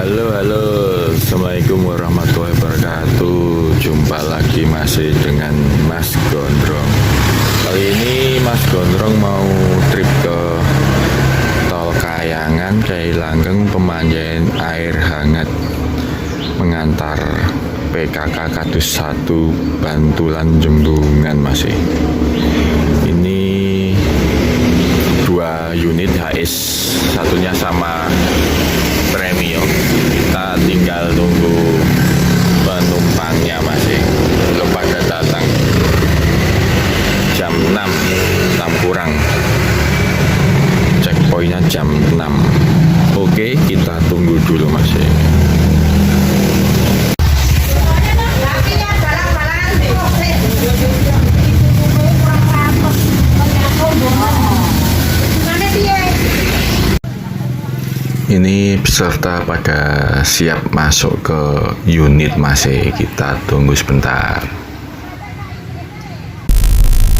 Halo, Assalamualaikum warahmatullahi wabarakatuh. Jumpa lagi masih dengan Mas Gondrong. Kali ini Mas Gondrong mau trip ke Tol Kayangan, Kyai Langgeng, pemandian air hangat mengantar PKK Kadus 1 Bantulan Jembungan masih. Ini 2 unit HS, satunya sama premium. Kita tinggal tunggu penumpangnya masih belum pada datang. Jam 6 kurang, checkpointnya jam 6. Oke, kita tunggu dulu masih. Ini peserta pada siap masuk ke unit masih, kita tunggu sebentar.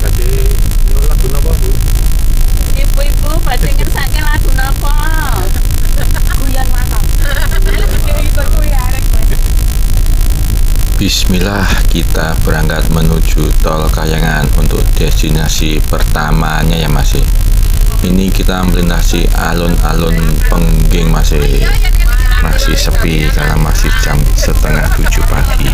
Tadi lagu apa, Bu? Ibu-ibu badhe ngersake lagu napa? Guyon mantap. Bismillah, kita berangkat menuju Tol Kayangan untuk destinasi pertamanya ya masih. Ini kita melintasi alun-alun Pengging masih sepi karena masih jam 6:30 pagi.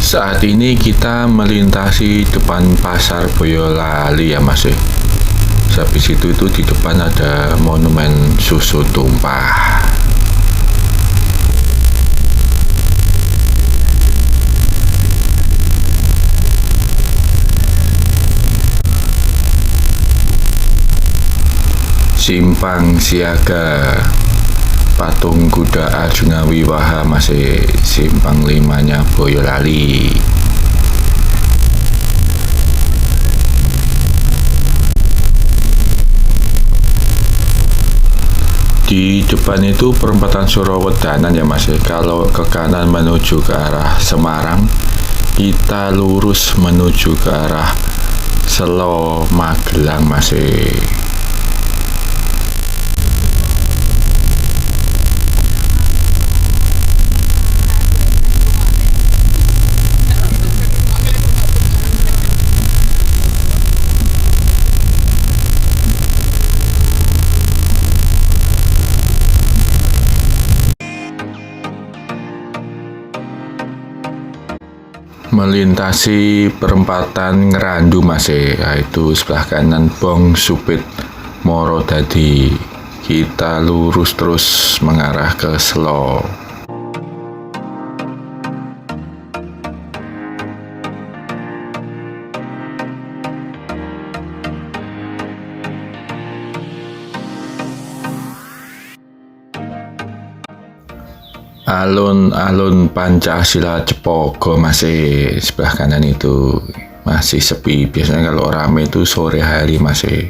Saat ini kita melintasi depan Pasar Boyolali ya masih. Habis itu di depan ada monumen susu tumpah. Simpang Siaga, patung kuda Arjuna Wiwaha masih simpang 5-nya Boyolali. Di depan itu perempatan Surawedanan ya masih. Kalau ke kanan menuju ke arah Semarang, kita lurus menuju ke arah Selo Magelang masih. Melintasi perempatan Ngerandu masih, yaitu sebelah kanan Bong Supit Morodadi. Kita lurus terus mengarah ke Selo. Alun-alun Pancasila Cepogo masih sebelah kanan itu masih sepi. Biasanya kalau rame itu sore hari masih.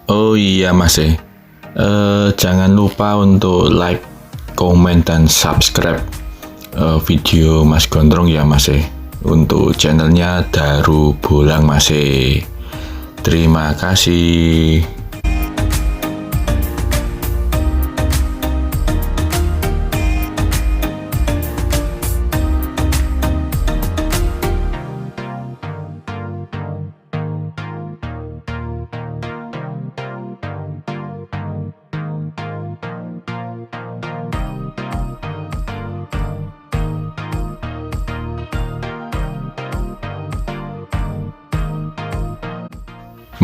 Oh iya masih, jangan lupa untuk like, komen, dan subscribe video Mas Gondrong ya masih. Untuk channelnya Daru Bolang masih. Terima kasih.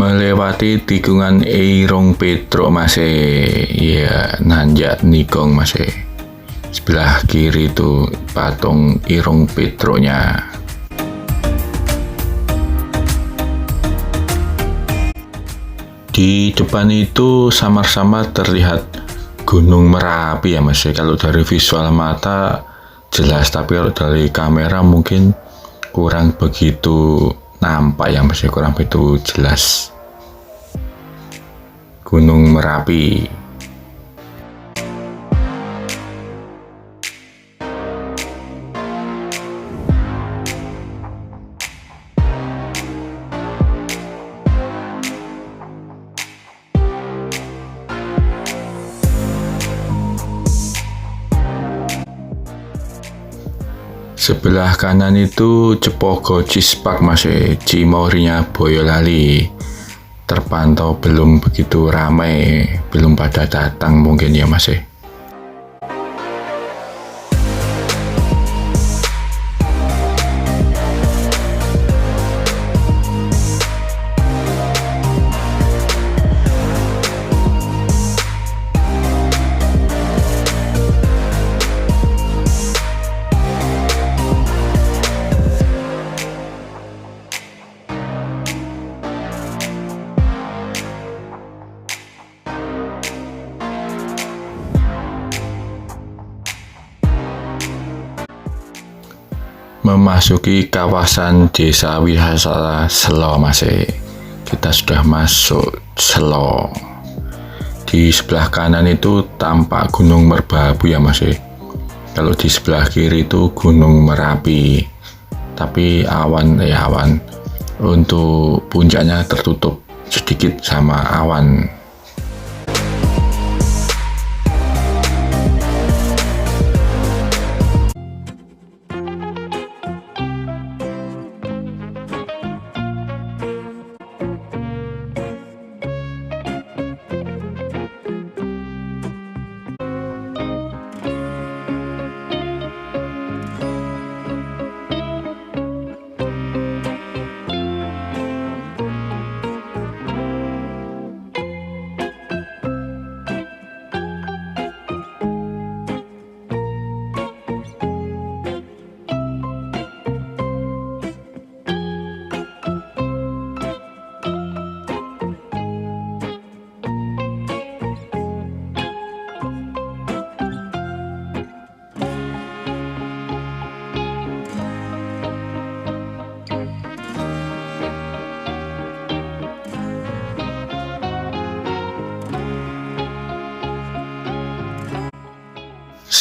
melewati tikungan Irung Petruk masih ya nanjak nikong masih sebelah kiri itu patung Irung Petruknya. Di depan itu samar-samar terlihat Gunung Merapi ya masih. Kalau dari visual mata jelas, tapi kalau dari kamera mungkin kurang begitu nampak ya masih, kurang begitu jelas Gunung Merapi. Sebelah kanan itu Cepogo Cispak masih, Cimory-nya Boyolali. Terpantau belum begitu ramai, belum pada datang mungkin ya masih. Memasuki kawasan desa wisata Selo masih, kita sudah masuk Selo. Di sebelah kanan itu tampak Gunung Merbabu ya masih. Kalau di sebelah kiri itu Gunung Merapi, tapi awan untuk puncaknya tertutup sedikit sama awan.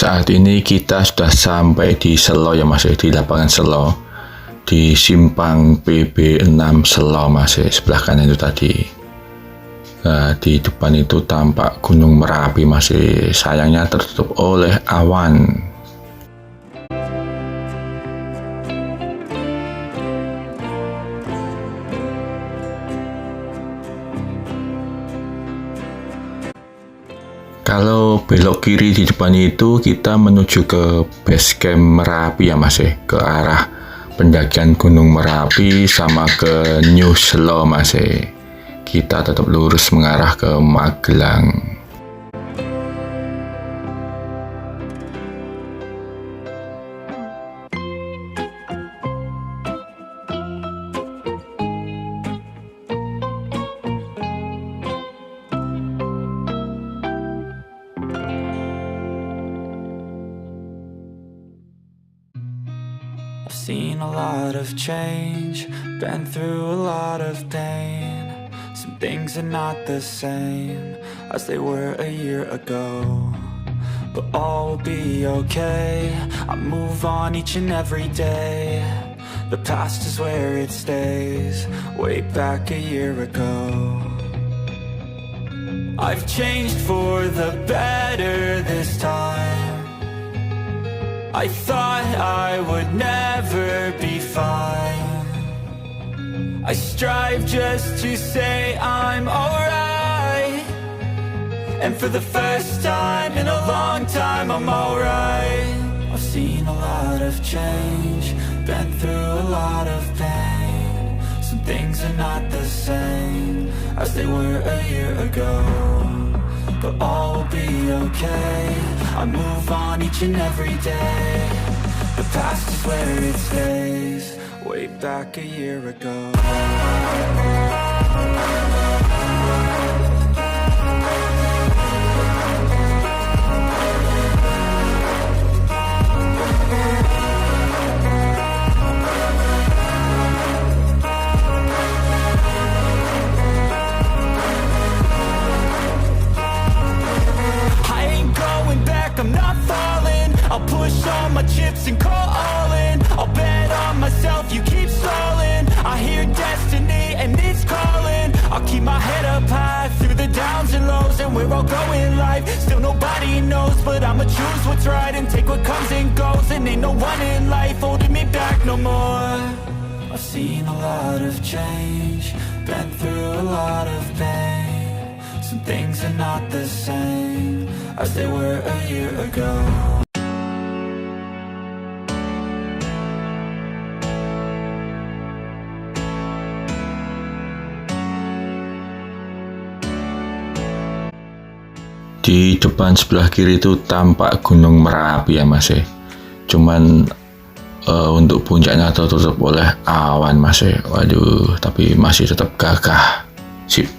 Saat ini kita sudah sampai di Selo ya masih, di lapangan Selo, di simpang PB 6 Selo masih, sebelah kanan itu tadi. Nah, di depan itu tampak Gunung Merapi masih, sayangnya tertutup oleh awan. Kalau belok kiri di depan itu kita menuju ke base camp Merapi ya masih, ke arah pendakian Gunung Merapi sama ke New Selo masih. Kita tetap lurus mengarah ke Magelang. I've seen a lot of change, been through a lot of pain. Some things are not the same as they were a year ago, but all will be okay. I move on each and every day. The past is where it stays, way back a year ago. I've changed for the better this time. I thought I would never be fine. I strive just to say I'm alright, and for the first time in a long time I'm alright. I've seen a lot of change, been through a lot of pain. Some things are not the same as they were a year ago. But all will be okay, I move on each and every day. The past is where it stays, way back a year ago. I'll push all my chips and call all in. I'll bet on myself, you keep stalling. I hear destiny and it's calling. I'll keep my head up high through the downs and lows. And we're all going life, still nobody knows. But I'ma choose what's right and take what comes and goes. And ain't no one in life holding me back no more. I've seen a lot of change, been through a lot of pain. Some things are not the same as they were a year ago. Di depan sebelah kiri itu tampak Gunung Merapi ya Mas. Cuman untuk puncaknya tertutup oleh awan Mas. Waduh, tapi masih tetap gagah. Sip.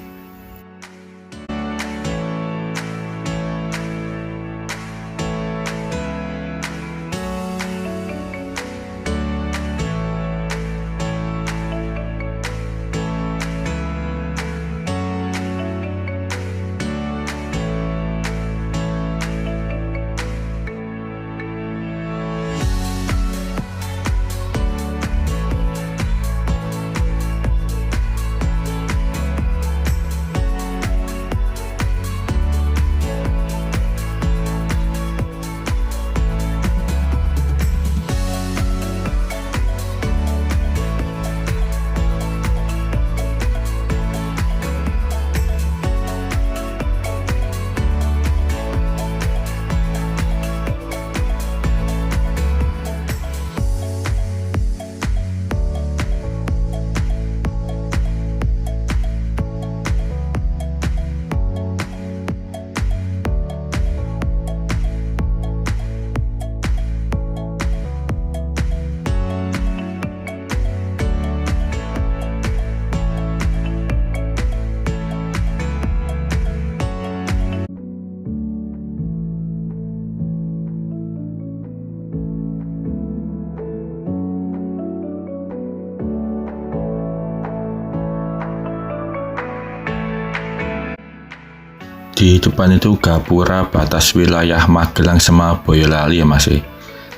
Di depan itu gapura batas wilayah Magelang sama Boyolali ya Mas.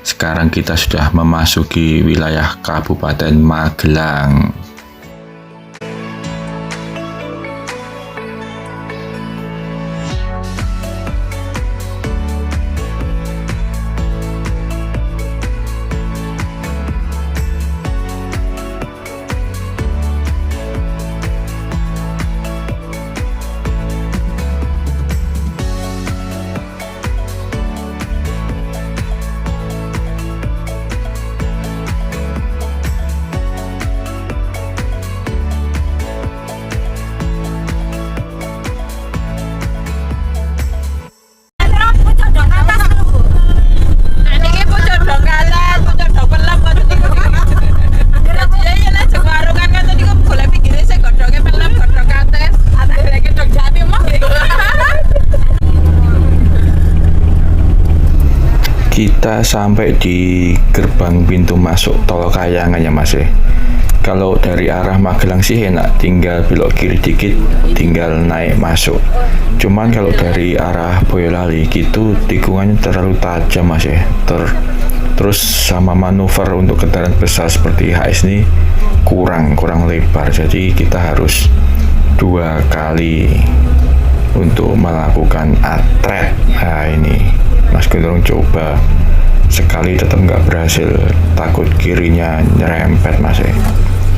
Sekarang kita sudah memasuki wilayah Kabupaten Magelang. Kita sampai di gerbang pintu masuk Tol Kayangan ya Mas. Kalau dari arah Magelang sih enak, tinggal belok kiri dikit, tinggal naik masuk. Cuman kalau dari arah Boyolali gitu tikungannya terlalu tajam Mas. Terus sama manuver untuk kendaraan besar seperti HS ini kurang lebar, jadi kita harus 2 kali untuk melakukan atret. Nah ini Mas Gunung coba sekali tetap nggak berhasil, takut kirinya nyerempet Mas.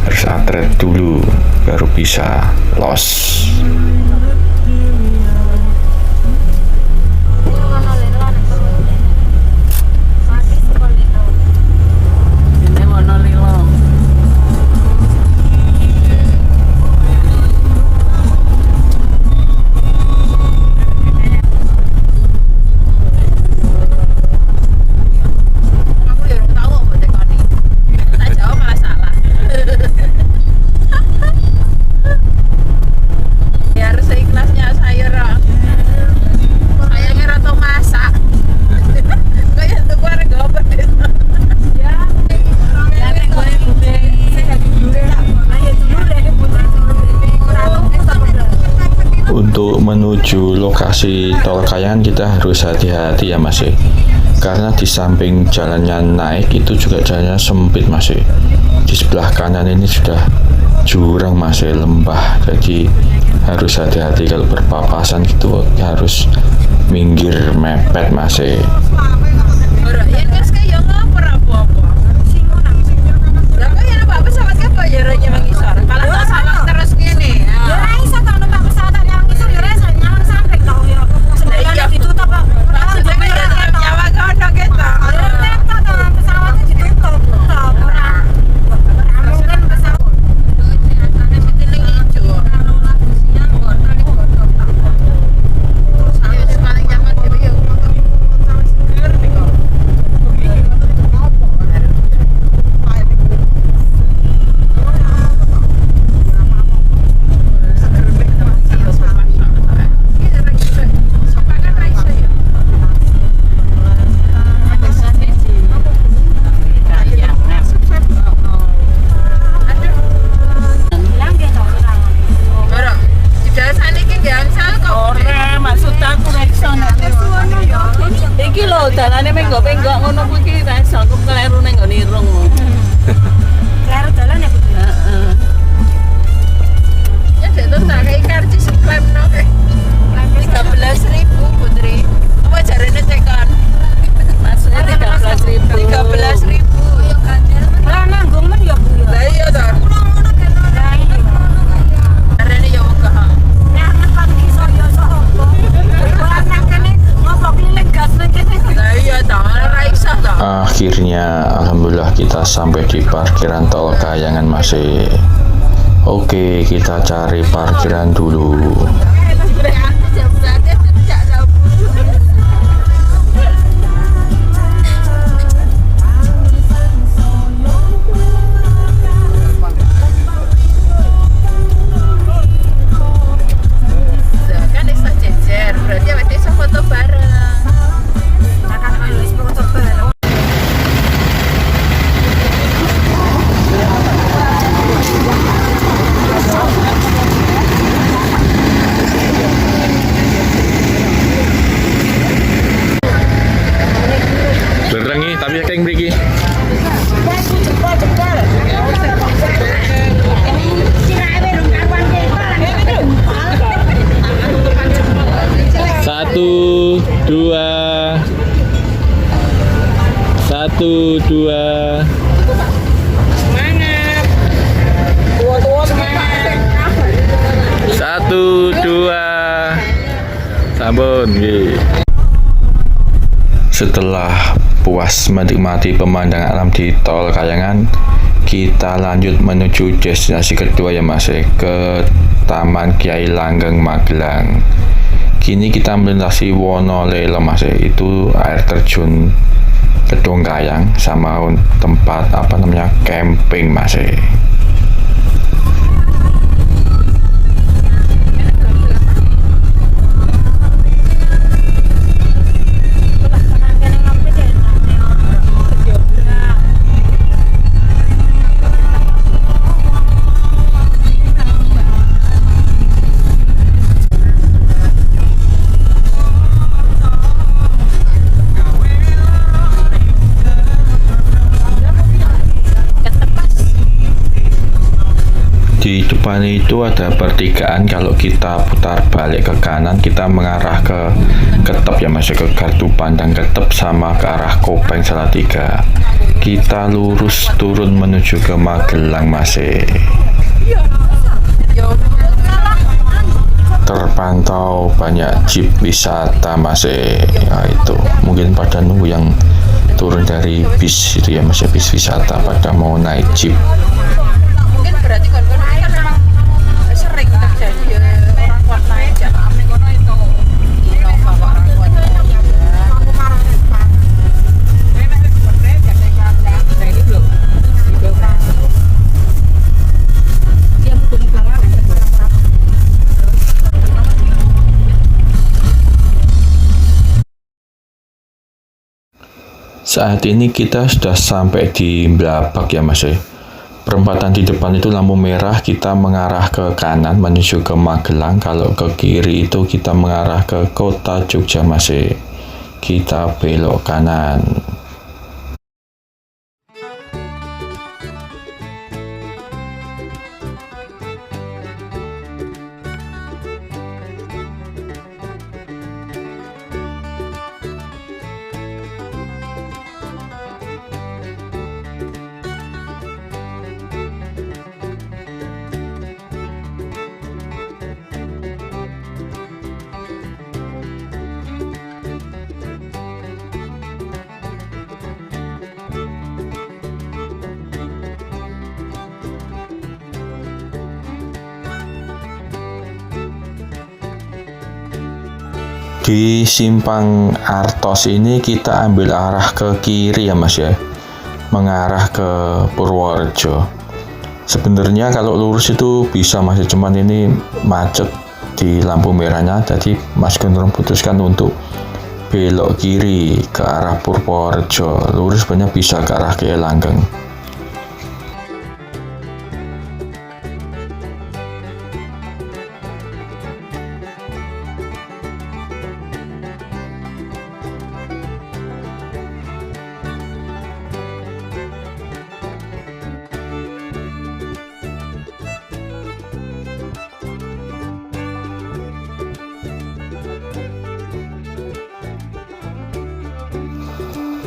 Harus atret dulu baru bisa los. menuju lokasi tol Kayangan kita harus hati-hati ya Mas. Karena di samping jalannya naik itu juga jalannya sempit Mas. Di sebelah kanan ini sudah jurang Mas, lembah. Jadi harus hati-hati kalau berpapasan gitu, harus minggir mepet Mas. Ora yen wis kaya ngopo apa-apa. Lah kok yen Pak pesawat ke bayarannya mengisor. Malah tak sawang terus ngene. Ya ora iso to numpak pesawat yang ngisor ya ora iso nyawang samping to yo. Sendirian ditutup kok. Jenenge ya nyawa kono kita. Laptop to pesawatnya ditutup. Ora mungkin pesawat. Ada sitiling ijo. Terus paling nyaman gitu ya. Iki lho dalane menggok-menggok ngono kuwi iki ra iso kok kleru ning nggone irung. Kleru dalan ya Bu. Heeh. Ya itu tak kayak karcis klaim no 13.000 Putri. Apa jarene tekan? Maksudnya 13.000. 13.000. Lah nanggung men ya Bu. Lah iya to. Lah iya. Jarene ya wong gak. Nek nang ngisor ya iso opo. Ora nang kene ngopo keliling gas nang kene. Lah iya to, ora iso to. Akhirnya alhamdulillah kita sampai di parkiran tol Kayangan Mas. Oke, kita cari parkiran dulu. Kan iso jejer, berarti awake iso foto bareng. Nah kan wis foto bareng. Berengi tapi kayak mriki. Satu, dua, satu, dua. Satu, dua. Sampun, nggih. Setelah puas menikmati pemandangan alam di tol Kayangan, kita lanjut menuju destinasi kedua ya Mas, ke Taman Kiai Langgeng Magelang. Kini kita melintasi Wonolelo Mas, itu air terjun Gedung Kayang sama tempat apa namanya camping Mas. Di depan itu ada pertigaan, kalau kita putar balik ke kanan kita mengarah ke Ketep ya Mas, ke Gardu Pandang Ketep sama ke arah Kopeng Salatiga. Kita lurus turun menuju ke Magelang Mas. Terpantau banyak jeep wisata Mas. Nah, itu mungkin pada nunggu yang turun dari bis itu ya Mas, bis wisata pada mau naik jeep. Mungkin berarti kan memang sering terjadi orang kuat naik ya. Kono itu Innova kok orang kuat. Saat ini kita sudah sampai di Blabag ya Mas. Perempatan di depan itu lampu merah, kita mengarah ke kanan menuju ke Magelang. Kalau ke kiri itu kita mengarah ke kota Jogja masih. Kita belok kanan. Di Simpang Artos ini kita ambil arah ke kiri ya mas ya, mengarah ke Purworejo. Sebenarnya kalau lurus itu bisa mas, cuman ini macet di lampu merahnya, jadi Mas Gondrong putuskan untuk belok kiri ke arah Purworejo. Lurus sebenarnya bisa ke arah ke Langgeng.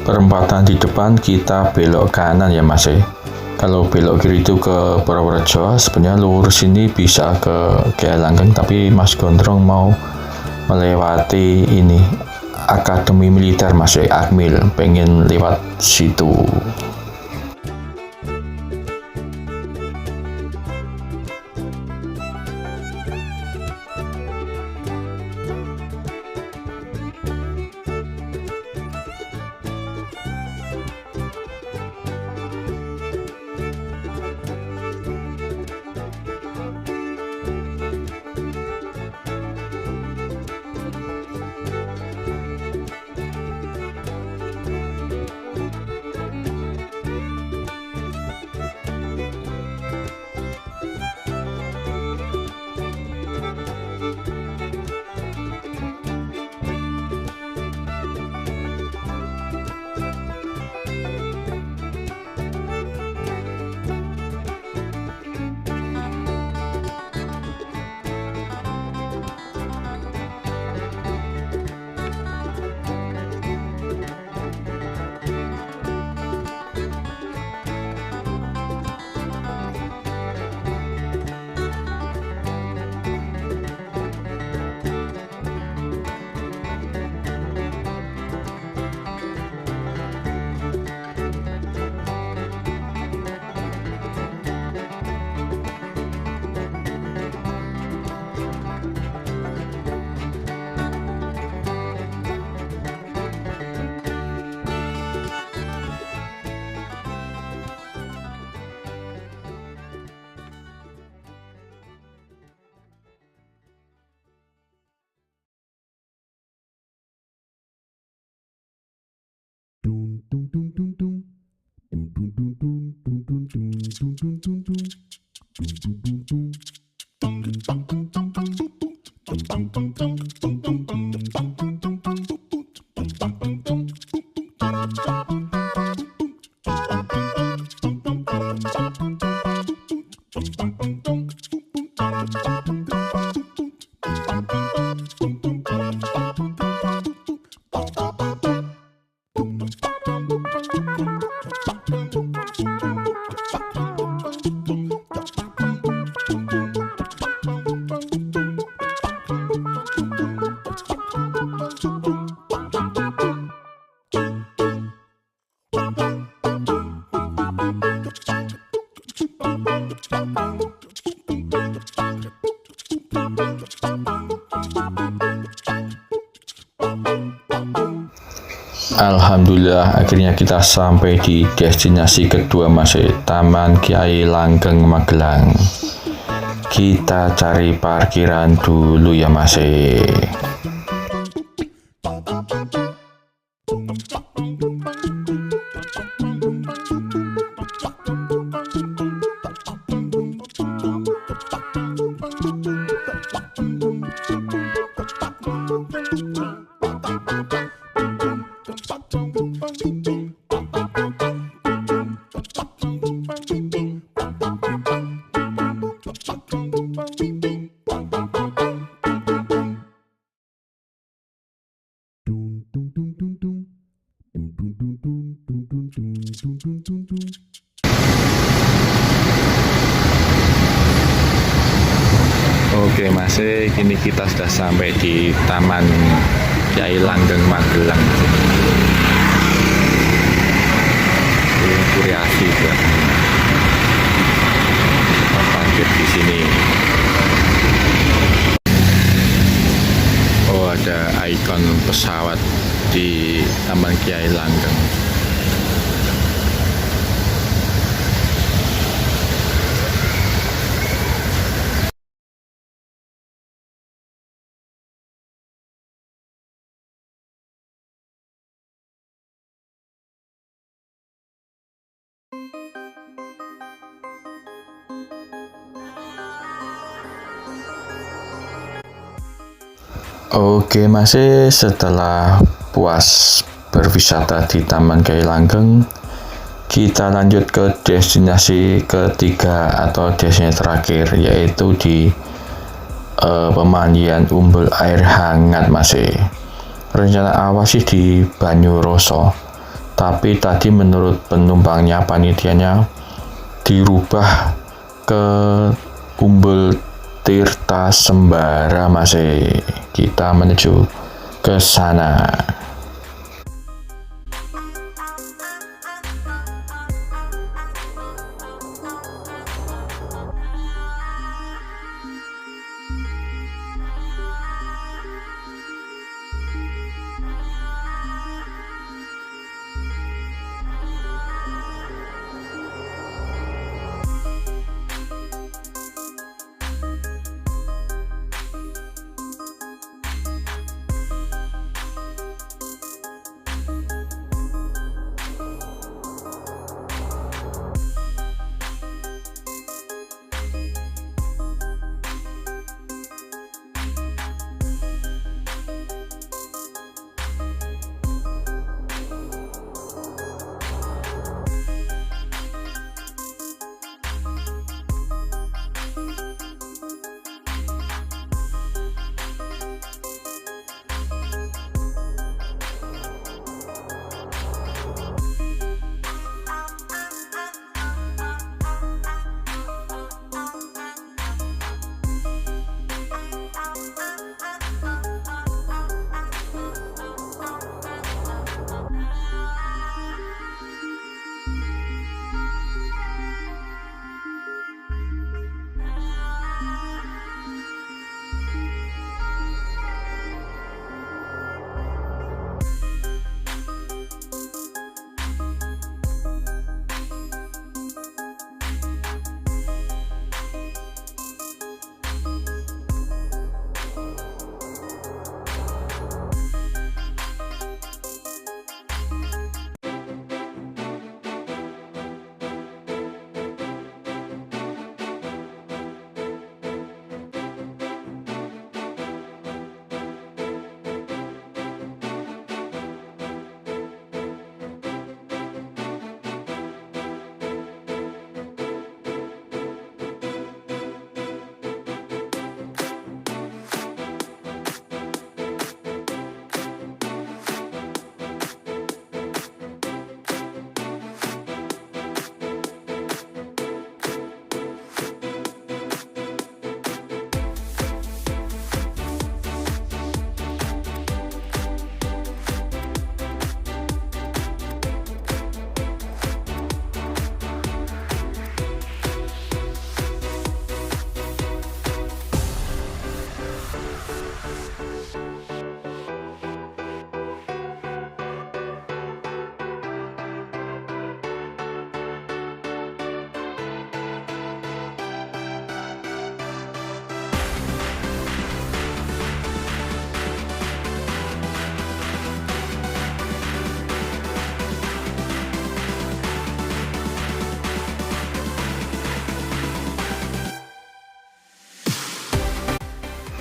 Perempatan di depan kita belok kanan ya mas ya. Kalau belok kiri itu ke Purworejo, sebenarnya lurus ini bisa ke Langgeng, tapi Mas Gondrong mau melewati ini Akademi Militer mas ya, Akmil, pengen lewat situ. Alhamdulillah akhirnya kita sampai di destinasi kedua masih Taman Kiai Langgeng Magelang. Kita cari parkiran dulu ya masih. Oke Mas, kini kita sudah sampai di Taman Kyai Langgeng Magelang. Ini kuriasi buat parkir di sini. Oh, ada ikon pesawat di Taman Kyai Langgeng. Oke masih setelah puas berwisata di Taman Kyai Langgeng, kita lanjut ke destinasi ketiga atau destinasi terakhir, yaitu di pemandian umbul air hangat masih. Rencana awal sih di Banyuroso, tapi tadi menurut penumpangnya, panitianya dirubah ke umbul Tirta Sembara masih. Kita menuju ke sana.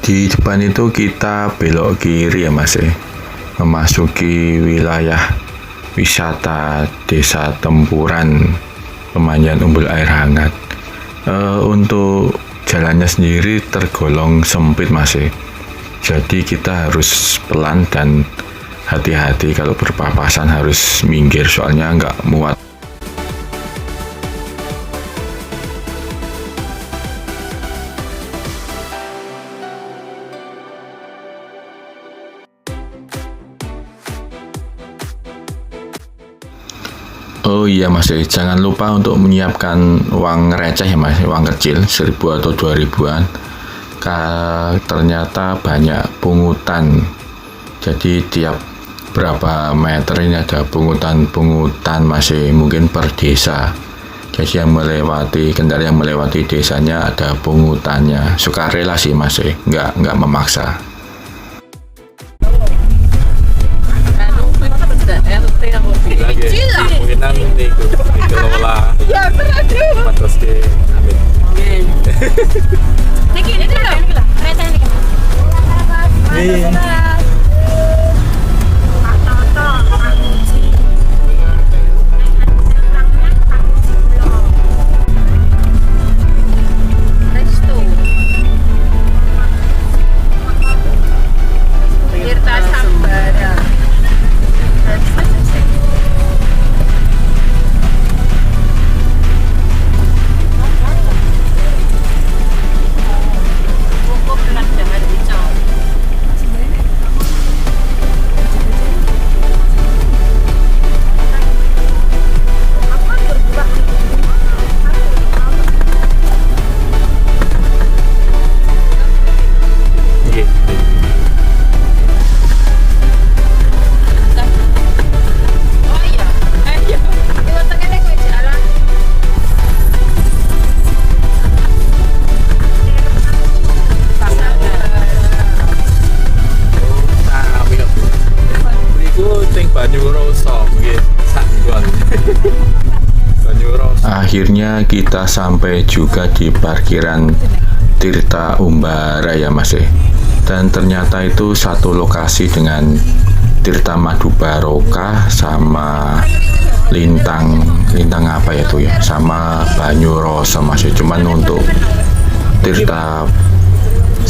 Di depan itu kita belok kiri ya Mas, memasuki wilayah wisata Desa Tempuran, pemandian umbul air hangat. Untuk jalannya sendiri tergolong sempit Mas, jadi kita harus pelan dan hati-hati kalau berpapasan, harus minggir soalnya nggak muat iya Mas, jangan lupa untuk menyiapkan uang receh ya Mas, uang kecil 1.000 atau 2.000-an. Ternyata banyak pungutan. Jadi tiap berapa meter ini ada pungutan masih mungkin per desa. Jadi yang melewati kendaraan yang melewati desanya ada pungutannya. Sukarela sih Mas, nggak memaksa. Kemungkinan niku dikelola Ya berarti. terus ke amin. Niki loh. Kereta ini. Pak Toto, Pak Uji. Restu. Tirta Sambara. Cukup dengan jangan hijau. Nggih. Oh iya, iya. Iku tekene kowe jalan. Sami kok. Niku teng Banyuroso nggih, Sanggon. Banyuroso. Akhirnya kita sampai juga di parkiran Tirta Umbara ya Mas. Dan ternyata itu satu lokasi dengan Tirta Madu Barokah sama Lintang apa ya tuh ya, sama Banyuroso Mas. Cuman untuk Tirta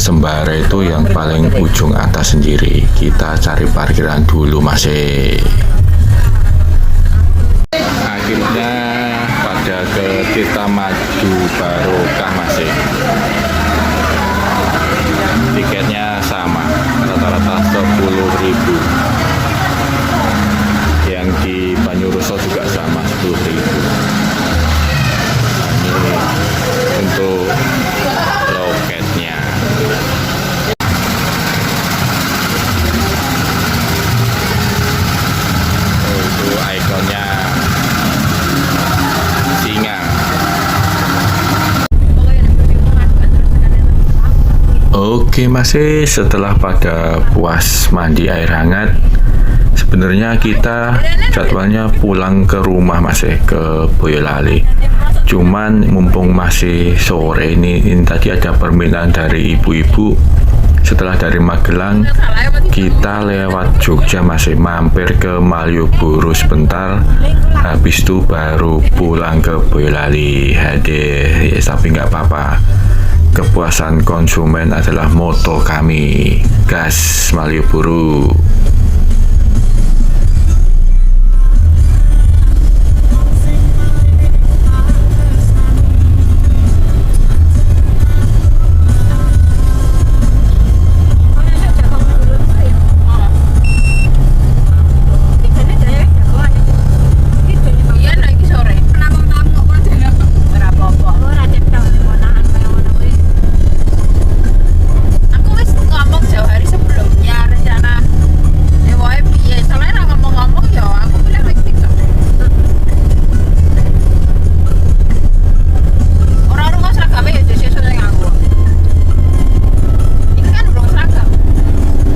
Sembara itu yang paling ujung atas sendiri. Kita cari parkiran dulu Mas. Akhirnya pada ke Tirta Madu Barokah Mas. Tiketnya sama, rata-rata 10.000. Yang di Banyuroso juga sama 10.000. Ini untuk loketnya. Itu ikonnya singa. Oke Mas, setelah pada puas mandi air hangat, sebenarnya kita jadwalnya pulang ke rumah Mas, ke Boyolali. Cuman mumpung masih sore ini tadi ada permintaan dari ibu-ibu. Setelah dari Magelang kita lewat Jogja masih mampir ke Malioboro sebentar, habis itu baru pulang ke Boyolali. Hadir ya, tapi nggak apa-apa, kepuasan konsumen adalah moto kami. Gas Malioboro. Iya, nah iki sore. Ora apa-apa. Aku wis ngomong jauh hari sebelumnya rencana dewae piye. Soalnya ra ngomong-ngomong ya aku bilang wis TikTok. Ora seragame ya sesuk ning aku. Ini kan belum seragam.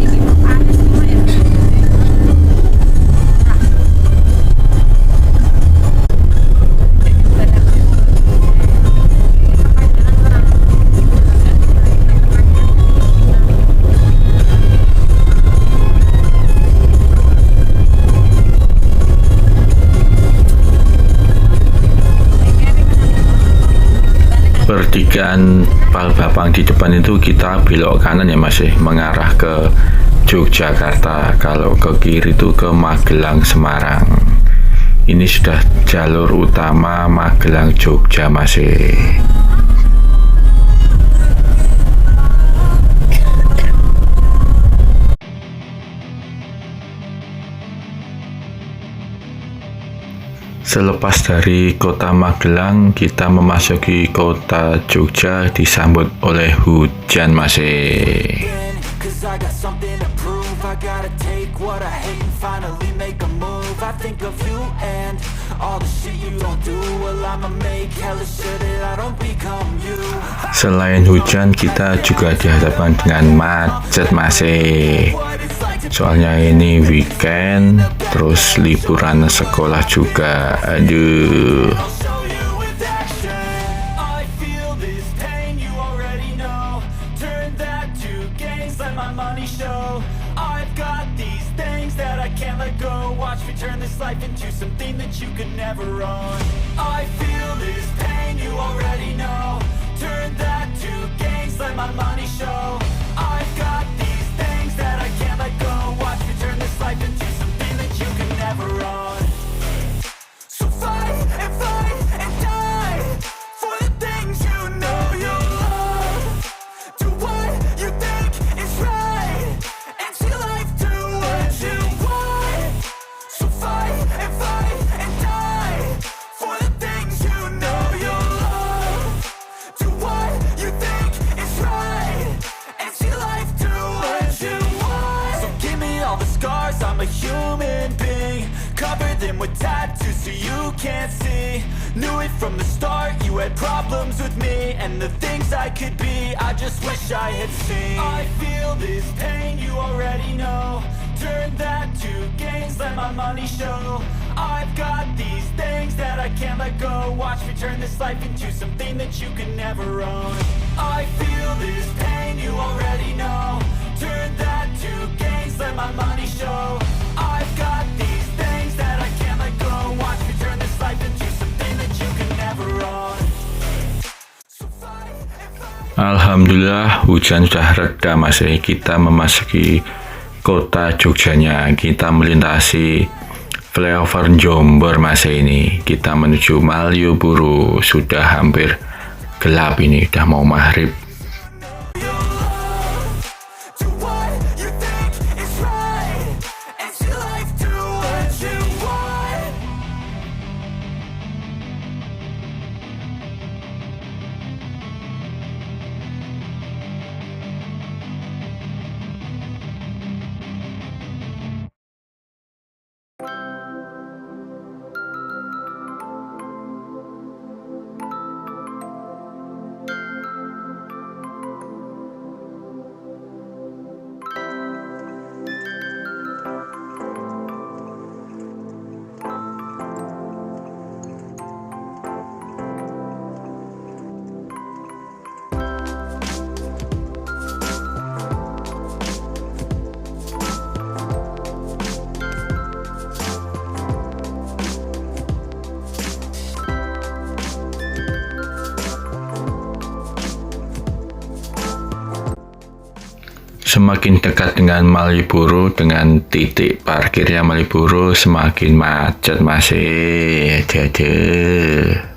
Iki panas semua ya. Pertigaan Palbapang di depan itu kita belok kanan ya Mas, mengarah ke Yogyakarta. Kalau ke kiri itu ke Magelang Semarang. Ini sudah jalur utama Magelang Jogja Mas. Selepas dari kota Magelang, kita memasuki kota Jogja disambut oleh hujan masih. Cause I got something to prove. I gotta take what I hate and finally make a move. I think of you and all the shit you don't do. Well, I'ma make hella sure that I don't become you. Selain hujan, kita juga dihadapkan dengan macet masih. Soalnya ini weekend, terus liburan sekolah juga. Aduh. I'll show you with action. I feel this pain, you already know. Turn that to gains, let my money show. I've got these things that I can't let go. Watch me turn this life into something that you could never own. I feel this pain, you already know. Turn that to gains, let my money show. I've got these things that I can't let go. Watch me turn this life into something that you could never own. So fight and die for the things you know you love. Do what you think is right and see life do what you want. So fight and die for the things you know you love. Do what you think is right and see life do what you want. So give me all the scars, I'm a human being. Cover them with tattoos so you can't see. Knew it from the start, you had problems with me and the things I could be, I just wish I had seen. I feel this pain, you already know. Turn that to gains, let my money show. I've got these things that I can't let go. Watch me turn this life into something that you can never own. I feel this pain, you already know. Turn that to gains, let my money show. I've got these things that I can't let go. Watch me turn this life into something that you can never own. So fight and fight. Alhamdulillah hujan sudah reda masih. Kita memasuki kota Jogjanya. Kita melintasi flyover Jombor masih ini. Kita menuju Malioboro. Sudah hampir gelap ini, udah mau maghrib. Do what you think is right and see life do what you want. Semakin dekat dengan Malioboro, dengan titik parkirnya Malioboro, semakin macet masih. Aduh.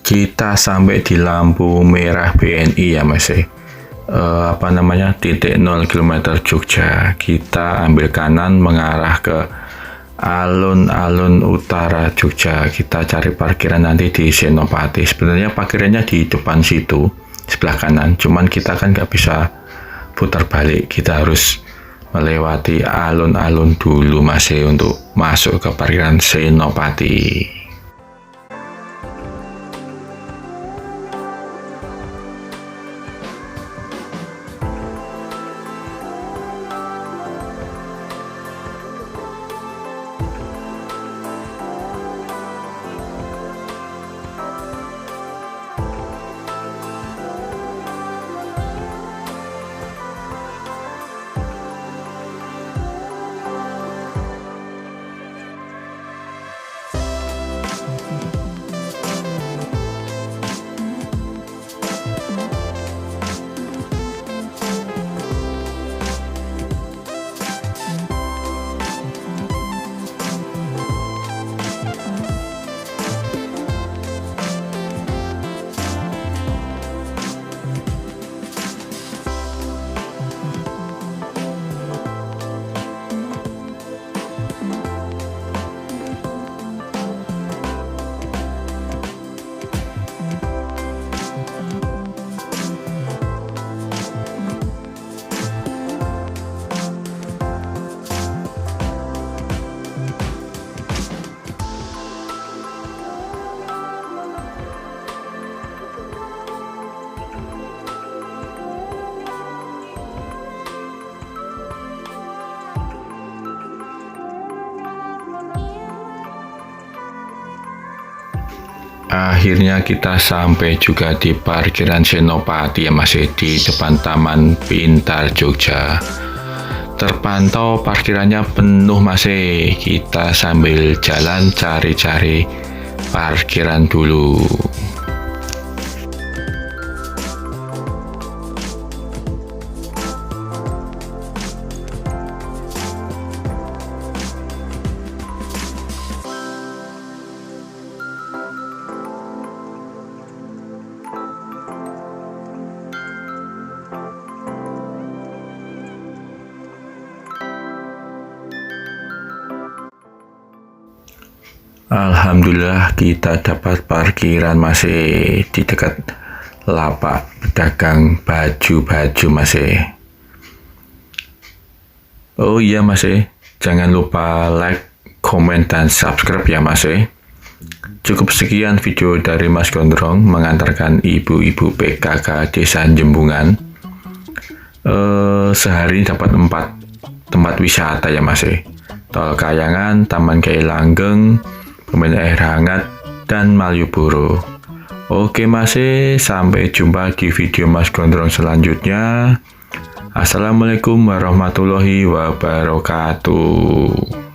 Kita sampai di lampu merah BNI ya Mas. Titik 0 km Jogja. Kita ambil kanan mengarah ke alun-alun utara Jogja. Kita cari parkiran nanti di Senopati. Sebenarnya parkirannya di depan situ, sebelah kanan. Cuman kita kan nggak bisa putar balik. Kita harus melewati alun-alun dulu masih untuk masuk ke parkiran Senopati. Akhirnya kita sampai juga di parkiran Senopati yang masih di depan Taman Pintar Jogja. Terpantau parkirannya penuh masih. Kita sambil jalan cari-cari parkiran dulu. Alhamdulillah kita dapat parkiran masih di dekat lapak pedagang baju-baju masih. Oh iya masih, jangan lupa like, komen, dan subscribe ya masih. Cukup sekian video dari Mas Gondrong mengantarkan ibu-ibu PKK Desa Jembungan. Sehari dapat 4 tempat wisata ya masih. Tol Kayangan, Taman Kiai Langgeng, Pemandian Air Hangat, dan Malioboro. Oke masih, sampai jumpa di video Mas Gondrong selanjutnya. Assalamualaikum warahmatullahi wabarakatuh.